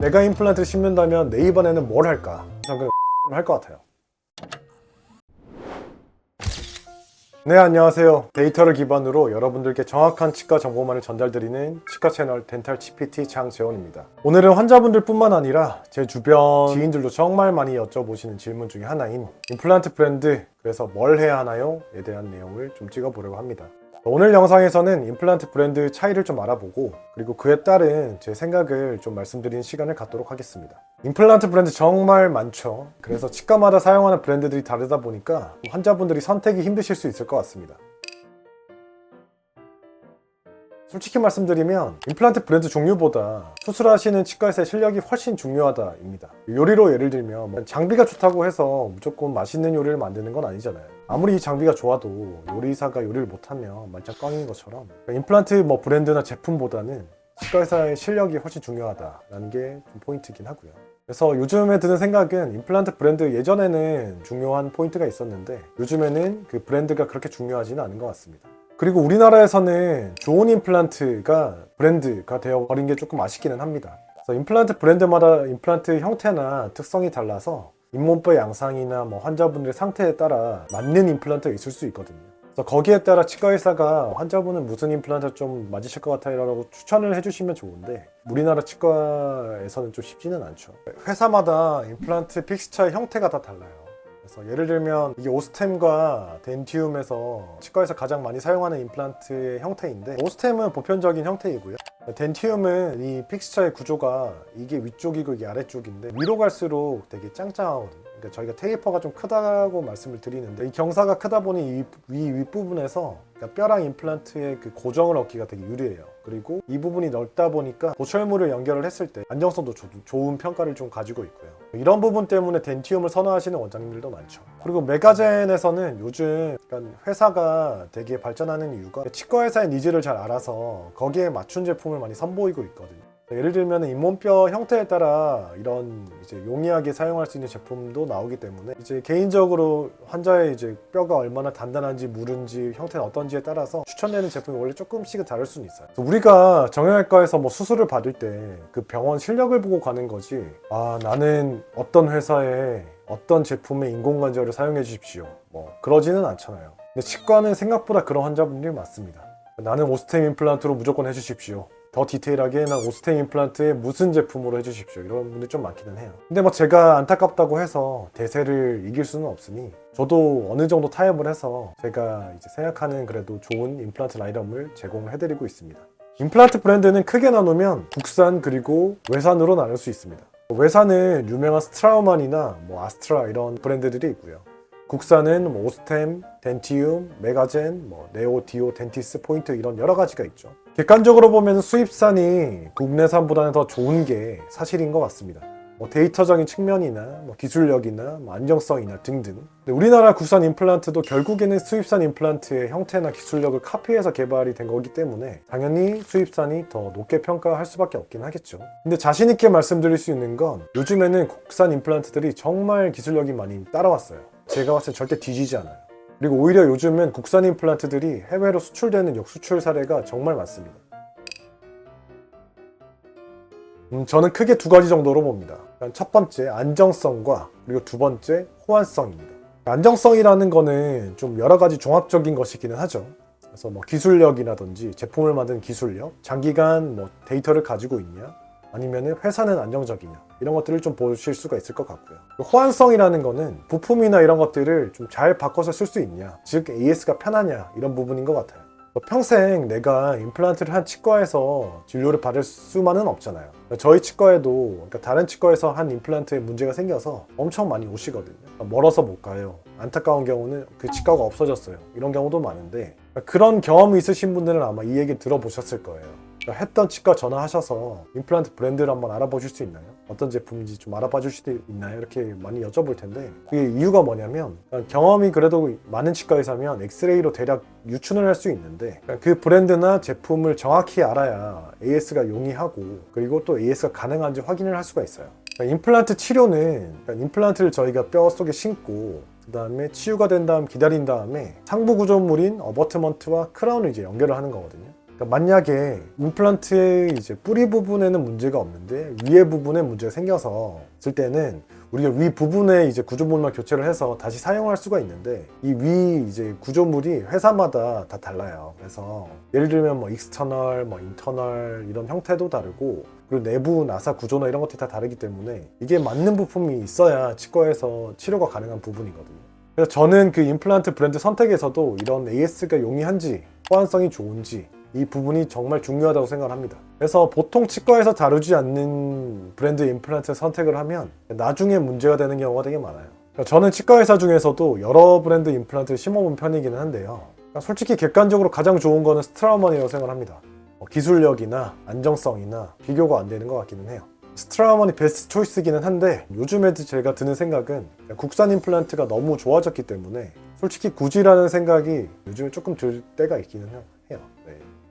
내가 임플란트를 심는다면 내 입안에는 뭘 할까? 저는 할 것 같아요. 네, 안녕하세요. 데이터를 기반으로 여러분들께 정확한 치과 정보만을 전달드리는 치과 채널 덴탈치피티 장재원입니다. 오늘은 환자분들 뿐만 아니라 제 주변 지인들도 정말 많이 여쭤보시는 질문 중에 하나인 임플란트 브랜드, 그래서 뭘 해야 하나요? 에 대한 내용을 좀 찍어보려고 합니다. 오늘 영상에서는 임플란트 브랜드 차이를 좀 알아보고, 그리고 그에 따른 제 생각을 좀 말씀드리는 시간을 갖도록 하겠습니다. 임플란트 브랜드 정말 많죠. 그래서 치과마다 사용하는 브랜드들이 다르다 보니까 환자분들이 선택이 힘드실 수 있을 것 같습니다. 솔직히 말씀드리면 임플란트 브랜드 종류보다 수술하시는 치과의사의 실력이 훨씬 중요하다입니다. 요리로 예를 들면 장비가 좋다고 해서 무조건 맛있는 요리를 만드는 건 아니잖아요. 아무리 이 장비가 좋아도 요리사가 요리를 못하면 말짱 꽝인 것처럼 임플란트 브랜드나 제품보다는 치과의사의 실력이 훨씬 중요하다라는 게 좀 포인트이긴 하고요. 그래서 요즘에 드는 생각은 임플란트 브랜드, 예전에는 중요한 포인트가 있었는데 요즘에는 그 브랜드가 그렇게 중요하지는 않은 것 같습니다. 그리고 우리나라에서는 좋은 임플란트가 브랜드가 되어버린 게 조금 아쉽기는 합니다. 그래서 임플란트 브랜드마다 임플란트 형태나 특성이 달라서 잇몸뼈 양상이나 환자분들의 상태에 따라 맞는 임플란트가 있을 수 있거든요. 그래서 거기에 따라 치과의사가 환자분은 무슨 임플란트 좀 맞으실 것 같아요 라고 추천을 해주시면 좋은데, 우리나라 치과에서는 좀 쉽지는 않죠. 회사마다 임플란트 픽스처의 형태가 다 달라요. 그래서 예를 들면 이게 오스템과 덴티움에서 치과에서 가장 많이 사용하는 임플란트의 형태인데, 오스템은 보편적인 형태이고요. 덴티움은 이 픽스처의 구조가 이게 위쪽이고 이게 아래쪽인데 위로 갈수록 되게 짱짱하거든요. 그러니까 저희가 테이퍼가 좀 크다고 말씀을 드리는데, 이 경사가 크다 보니 이 윗부분에서 그러니까 뼈랑 임플란트의 그 고정을 얻기가 되게 유리해요. 그리고 이 부분이 넓다 보니까 보철물을 연결을 했을 때 안정성도 좋은 평가를 좀 가지고 있고요. 이런 부분 때문에 덴티움을 선호하시는 원장님들도 많죠. 그리고 메가젠에서는 요즘 회사가 되게 발전하는 이유가 치과회사의 니즈를 잘 알아서 거기에 맞춘 제품을 많이 선보이고 있거든요. 예를 들면 잇몸뼈 형태에 따라 이런 이제 용이하게 사용할 수 있는 제품도 나오기 때문에 이제 개인적으로 환자의 이제 뼈가 얼마나 단단한지 무른지 형태는 어떤지에 따라서 추천되는 제품이 원래 조금씩은 다를 수는 있어요. 우리가 정형외과에서 수술을 받을 때 그 병원 실력을 보고 가는 거지, 나는 어떤 회사에 어떤 제품의 인공관절을 사용해 주십시오 그러지는 않잖아요. 근데 치과는 생각보다 그런 환자분들이 많습니다. 나는 오스템 임플란트로 무조건 해주십시오. 더 디테일하게 난 오스템 임플란트에 무슨 제품으로 해주십시오, 이런 분들 좀 많기는 해요. 근데 제가 안타깝다고 해서 대세를 이길 수는 없으니 저도 어느 정도 타협을 해서 제가 이제 생각하는 그래도 좋은 임플란트 라인업을 제공을 해드리고 있습니다. 임플란트 브랜드는 크게 나누면 국산 그리고 외산으로 나눌 수 있습니다. 외산은 유명한 스트라우만이나 아스트라 이런 브랜드들이 있고요. 국산은 오스템, 덴티움, 메가젠, 네오, 디오, 덴티스, 포인트 이런 여러 가지가 있죠. 객관적으로 보면 수입산이 국내산보다는 더 좋은 게 사실인 것 같습니다. 데이터적인 측면이나 기술력이나 안정성이나 등등. 근데 우리나라 국산 임플란트도 결국에는 수입산 임플란트의 형태나 기술력을 카피해서 개발이 된 거기 때문에 당연히 수입산이 더 높게 평가할 수밖에 없긴 하겠죠. 근데 자신 있게 말씀드릴 수 있는 건 요즘에는 국산 임플란트들이 정말 기술력이 많이 따라왔어요. 제가 봤을 때 절대 뒤지지 않아요. 그리고 오히려 요즘은 국산 임플란트들이 해외로 수출되는 역수출 사례가 정말 많습니다. 저는 크게 두 가지 정도로 봅니다. 첫 번째, 안정성과 그리고 두 번째, 호환성입니다. 안정성이라는 거는 좀 여러 가지 종합적인 것이기는 하죠. 그래서 기술력이라든지 제품을 만드는 기술력, 장기간 데이터를 가지고 있냐, 아니면 회사는 안정적이냐, 이런 것들을 좀 보실 수가 있을 것 같고요. 호환성이라는 거는 부품이나 이런 것들을 좀 잘 바꿔서 쓸 수 있냐, 즉 AS가 편하냐, 이런 부분인 것 같아요. 평생 내가 임플란트를 한 치과에서 진료를 받을 수만은 없잖아요. 저희 치과에도 다른 치과에서 한 임플란트에 문제가 생겨서 엄청 많이 오시거든요. 멀어서 못 가요. 안타까운 경우는 그 치과가 없어졌어요. 이런 경우도 많은데, 그런 경험이 있으신 분들은 아마 이 얘기 들어보셨을 거예요. 했던 치과 전화하셔서 임플란트 브랜드를 한번 알아보실 수 있나요? 어떤 제품인지 좀 알아봐 줄 수도 있나요? 이렇게 많이 여쭤볼 텐데, 그게 이유가 뭐냐면 경험이 그래도 많은 치과의사면 엑스레이로 대략 유추를 할 수 있는데 그 브랜드나 제품을 정확히 알아야 AS가 용이하고 그리고 또 AS가 가능한지 확인을 할 수가 있어요. 임플란트 치료는 임플란트를 저희가 뼈 속에 심고 그 다음에 치유가 된 다음 기다린 다음에 상부 구조물인 어버트먼트와 크라운을 이제 연결을 하는 거거든요. 그러니까 만약에 임플란트의 이제 뿌리 부분에는 문제가 없는데 위에 부분에 문제가 생겨서 쓸 때는 우리가 위 부분에 이제 구조물만 교체를 해서 다시 사용할 수가 있는데 이 위 이제 구조물이 회사마다 다 달라요. 그래서 예를 들면 뭐 익스터널, 뭐 인터널 이런 형태도 다르고 그리고 내부 나사 구조나 이런 것들이 다 다르기 때문에 이게 맞는 부품이 있어야 치과에서 치료가 가능한 부분이거든요. 그래서 저는 그 임플란트 브랜드 선택에서도 이런 AS가 용이한지 호환성이 좋은지 이 부분이 정말 중요하다고 생각을 합니다. 그래서 보통 치과에서 다루지 않는 브랜드 임플란트 선택을 하면 나중에 문제가 되는 경우가 되게 많아요. 그러니까 저는 치과 회사 중에서도 여러 브랜드 임플란트를 심어본 편이기는 한데요. 그러니까 솔직히 객관적으로 가장 좋은 거는 스트라우먼이라고 생각을 합니다. 기술력이나 안정성이나 비교가 안 되는 것 같기는 해요. 스트라우먼이 베스트 초이스기는 한데 요즘에 제가 드는 생각은 국산 임플란트가 너무 좋아졌기 때문에 솔직히 굳이라는 생각이 요즘에 조금 들 때가 있기는 해요. 네.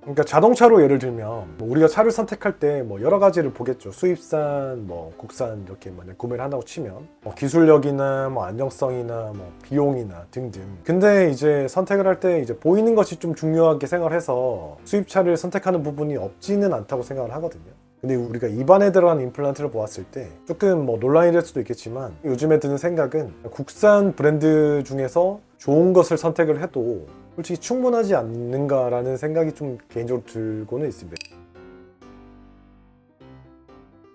그러니까 자동차로 예를 들면 우리가 차를 선택할 때 뭐 여러 가지를 보겠죠. 수입산, 뭐 국산 이렇게 만약 구매를 한다고 치면 기술력이나 뭐 안정성이나 뭐 비용이나 등등. 근데 이제 선택을 할 때 이제 보이는 것이 좀 중요하게 생각을 해서 수입차를 선택하는 부분이 없지는 않다고 생각을 하거든요. 근데 우리가 입안에 들어간 임플란트를 보았을 때 조금 뭐 논란이 될 수도 있겠지만 요즘에 드는 생각은 국산 브랜드 중에서 좋은 것을 선택을 해도 솔직히 충분하지 않는가라는 생각이 좀 개인적으로 들고는 있습니다.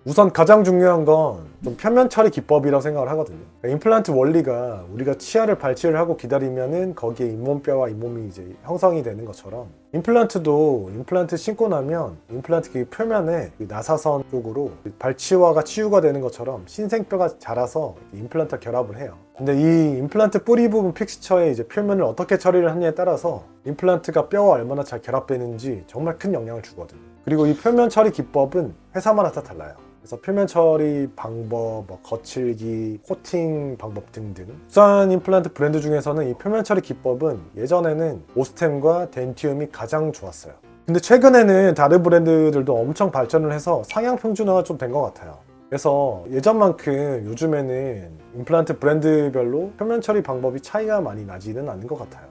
우선 가장 중요한 건 좀 표면 처리 기법이라고 생각을 하거든요. 임플란트 원리가 우리가 치아를 발치를 하고 기다리면은 거기에 잇몸뼈와 잇몸이 이제 형성이 되는 것처럼 임플란트도 임플란트 심고 나면 임플란트 그 표면에 나사선 쪽으로 발치와가 치유가 되는 것처럼 신생뼈가 자라서 임플란트와 결합을 해요. 근데 이 임플란트 뿌리 부분 픽스처의 이제 표면을 어떻게 처리를 하느냐에 따라서 임플란트가 뼈와 얼마나 잘 결합되는지 정말 큰 영향을 주거든요. 그리고 이 표면 처리 기법은 회사마다 다 달라요. 그래서 표면 처리 방법, 뭐 거칠기, 코팅 방법 등등. 국산 임플란트 브랜드 중에서는 이 표면 처리 기법은 예전에는 오스템과 덴티움이 가장 좋았어요. 근데 최근에는 다른 브랜드들도 엄청 발전을 해서 상향 평준화가 좀 된 것 같아요. 그래서 예전만큼 요즘에는 임플란트 브랜드별로 표면 처리 방법이 차이가 많이 나지는 않는 것 같아요.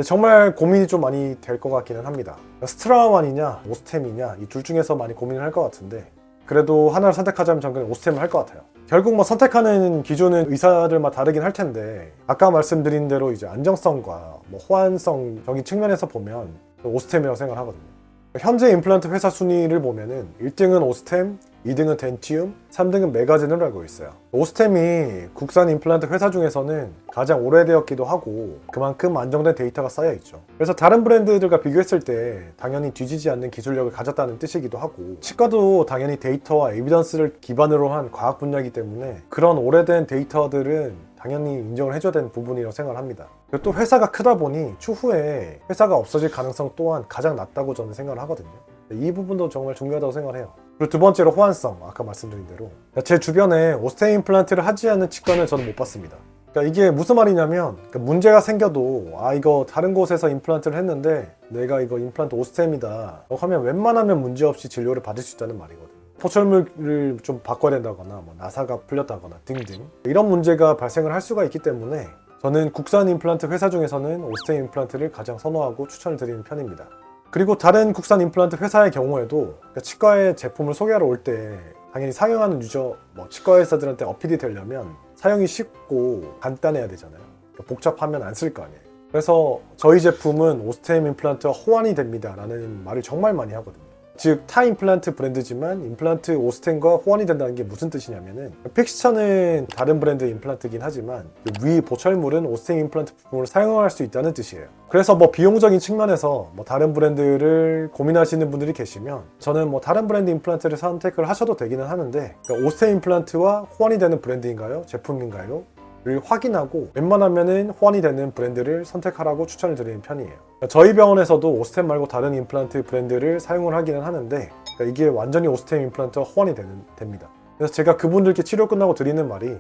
정말 고민이 좀 많이 될 것 같기는 합니다. 스트라우먼이냐 오스템이냐 이 둘 중에서 많이 고민을 할 것 같은데 그래도 하나를 선택하자면 저는 오스템을 할 것 같아요. 결국 뭐 선택하는 기준은 의사들마다 다르긴 할 텐데 아까 말씀드린 대로 이제 안정성과 뭐 호환성적인 측면에서 보면 오스템이라고 생각을 하거든요. 현재 임플란트 회사 순위를 보면은 1등은 오스템, 2등은 덴티움, 3등은 메가젠으로 알고 있어요. 오스템이 국산 임플란트 회사 중에서는 가장 오래되었기도 하고 그만큼 안정된 데이터가 쌓여있죠. 그래서 다른 브랜드들과 비교했을 때 당연히 뒤지지 않는 기술력을 가졌다는 뜻이기도 하고 치과도 당연히 데이터와 에비던스를 기반으로 한 과학 분야이기 때문에 그런 오래된 데이터들은 당연히 인정을 해줘야 되는 부분이라고 생각을 합니다. 그리고 또 회사가 크다 보니 추후에 회사가 없어질 가능성 또한 가장 낮다고 저는 생각을 하거든요. 이 부분도 정말 중요하다고 생각을 해요. 그리고 두 번째로 호환성, 아까 말씀드린 대로 제 주변에 오스템 임플란트를 하지 않는 치과는 저는 못 봤습니다. 그러니까 이게 무슨 말이냐면 문제가 생겨도 이거 다른 곳에서 임플란트를 했는데 내가 이거 임플란트 오스템이다 하면 웬만하면 문제없이 진료를 받을 수 있다는 말이거든요. 포철물을 좀 바꿔야 된다거나 뭐 나사가 풀렸다거나 등등 이런 문제가 발생을 할 수가 있기 때문에 저는 국산 임플란트 회사 중에서는 오스템 임플란트를 가장 선호하고 추천을 드리는 편입니다. 그리고 다른 국산 임플란트 회사의 경우에도 치과에 제품을 소개하러 올 때 당연히 사용하는 유저, 치과 의사들한테 어필이 되려면 사용이 쉽고 간단해야 되잖아요. 복잡하면 안 쓸 거 아니에요. 그래서 저희 제품은 오스템 임플란트와 호환이 됩니다 라는 말을 정말 많이 하거든요. 즉 타 임플란트 브랜드지만 임플란트 오스템과 호환이 된다는 게 무슨 뜻이냐면은 픽스처는 다른 브랜드 임플란트긴 하지만 위 보철물은 오스템 임플란트 부품을 사용할 수 있다는 뜻이에요. 그래서 비용적인 측면에서 다른 브랜드를 고민하시는 분들이 계시면 저는 다른 브랜드 임플란트를 선택을 하셔도 되기는 하는데 오스템 임플란트와 호환이 되는 브랜드인가요? 제품인가요? 를 확인하고 웬만하면은 호환이 되는 브랜드를 선택하라고 추천을 드리는 편이에요. 저희 병원에서도 오스템 말고 다른 임플란트 브랜드를 사용을 하기는 하는데 이게 완전히 오스템 임플란트와 호환이 됩니다. 그래서 제가 그분들께 치료 끝나고 드리는 말이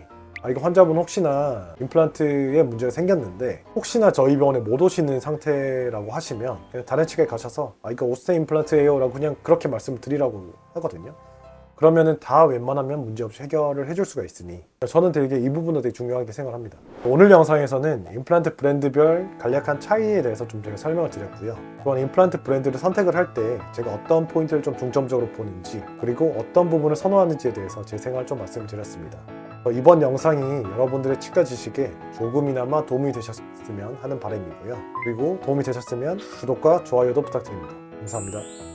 이거 환자분 혹시나 임플란트에 문제가 생겼는데 혹시나 저희 병원에 못 오시는 상태라고 하시면 그냥 다른 치과에 가셔서 이거 오스템 임플란트예요 라고 그냥 그렇게 말씀을 드리라고 하거든요. 그러면은 다 웬만하면 문제없이 해결을 해줄 수가 있으니 저는 되게 이 부분도 되게 중요하게 생각합니다. 오늘 영상에서는 임플란트 브랜드별 간략한 차이에 대해서 좀 제가 설명을 드렸고요. 또한 임플란트 브랜드를 선택을 할 때 제가 어떤 포인트를 좀 중점적으로 보는지, 그리고 어떤 부분을 선호하는지에 대해서 제 생각을 좀 말씀을 드렸습니다. 이번 영상이 여러분들의 치과 지식에 조금이나마 도움이 되셨으면 하는 바람이고요. 그리고 도움이 되셨으면 구독과 좋아요도 부탁드립니다. 감사합니다.